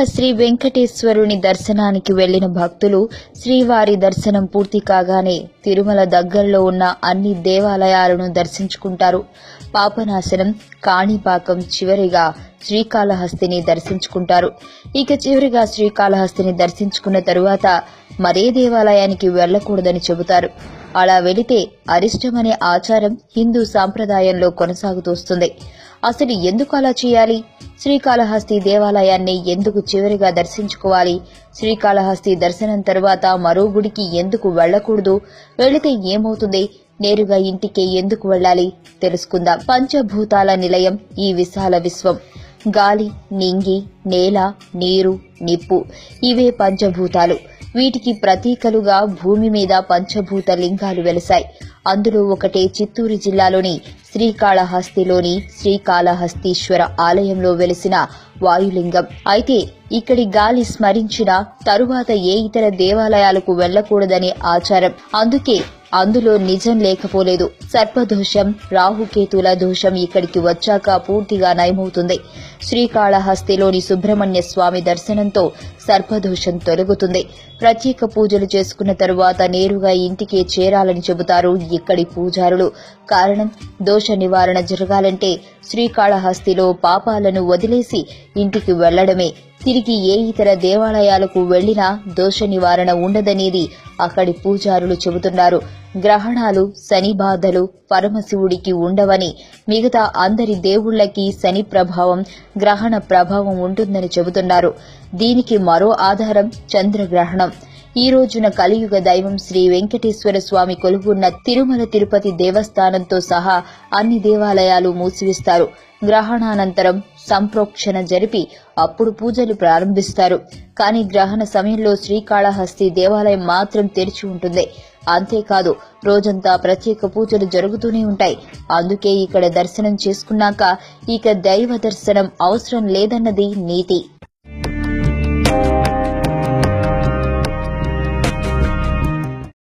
శ్రీ వెంకటేశ్వరుని దర్శనానికి వెళ్లిన భక్తులు శ్రీవారి దర్శనం పూర్తి కాగానే తిరుమల దగ్గరలో ఉన్న అన్ని దేవాలయాలను దర్శించుకుంటారు. పాపనాశనం, కాణిపాకం, చివరిగా శ్రీకాళహస్తిని దర్శించుకుంటారు. ఇక చివరిగా శ్రీకాళహస్తిని దర్శించుకున్న తరువాత మరే దేవాలయానికి వెళ్లకూడదని చెబుతారు. అలా వెళితే అరిష్టమనే ఆచారం హిందూ సాంప్రదాయంలో కొనసాగుతోస్తుంది. అసలు ఎందుకు అలా చేయాలి? శ్రీకాళహస్తి దేవాలయాన్ని ఎందుకు చివరిగా దర్శించుకోవాలి? శ్రీకాళహస్తి దర్శనం తరువాత మరో గుడికి ఎందుకు వెళ్లకూడదు? వెళితే ఏమవుతుంది? నేరుగా ఇంటికే ఎందుకు వెళ్లాలి? తెలుసుకుందాం. పంచభూతాల నిలయం ఈ విశాల విశ్వం. గాలి, నింగి, నేల, నీరు, నిప్పు ఇవే పంచభూతాలు. వీటికి ప్రతీకలుగా భూమి మీద పంచభూత లింగాలు వెలిశాయి. అందులో ఒకటే చిత్తూరు జిల్లాలోని శ్రీకాళహస్తిలోని శ్రీకాళహస్తీశ్వర ఆలయంలో వెలిసిన వాయులింగం. అయితే ఇక్కడి గాలి స్మరించిన తరువాత ఏ ఇతర దేవాలయాలకు వెళ్లకూడదనే ఆచారం. అందుకే అందులో నిజం లేకపోలేదు. సర్పదోషం, రాహుకేతుల దోషం ఇక్కడికి వచ్చాక పూర్తిగా నయమవుతుంది. శ్రీకాళహస్తిలోని సుబ్రహ్మణ్య స్వామి దర్శనంతో సర్పదోషం తొలగుతుంది. ప్రత్యేక పూజలు చేసుకున్న తరువాత నేరుగా ఇంటికే చేరాలని చెబుతారు ఇక్కడి పూజారులు. కారణం, దోష నివారణ జరగాలంటే శ్రీకాళహస్తిలో పాపాలను వదిలేసి ఇంటికి వెళ్లడమే. తిరిగి ఏ ఇతర దేవాలయాలకు వెళ్లినా దోష నివారణ ఉండదనేది అక్కడి పూజారులు చెబుతున్నారు. గ్రహణాలు, శని బాధలు పరమశివుడికి ఉండవని, మిగతా అందరి దేవుళ్లకి శని ప్రభావం, గ్రహణ ప్రభావం ఉంటుందని చెబుతున్నారు. దీనికి మరో ఆధారం చంద్రగ్రహణం. ఈ రోజున కలియుగ దైవం శ్రీ వెంకటేశ్వర స్వామి కొలువున్న తిరుమల తిరుపతి దేవస్థానంతో సహా అన్ని దేవాలయాలు మూసివేస్తారు. గ్రహణానంతరం సంప్రోక్షణ జరిపి అప్పుడు పూజలు ప్రారంభిస్తారు. కానీ గ్రహణ సమయంలో శ్రీకాళహస్తి దేవాలయం మాత్రం తెరిచి ఉంటుంది. అంతేకాదు, రోజంతా ప్రత్యేక పూజలు జరుగుతూనే ఉంటాయి. అందుకే ఇక్కడ దర్శనం చేసుకున్నాక ఇక దైవ దర్శనం అవసరం లేదన్నది నీతి.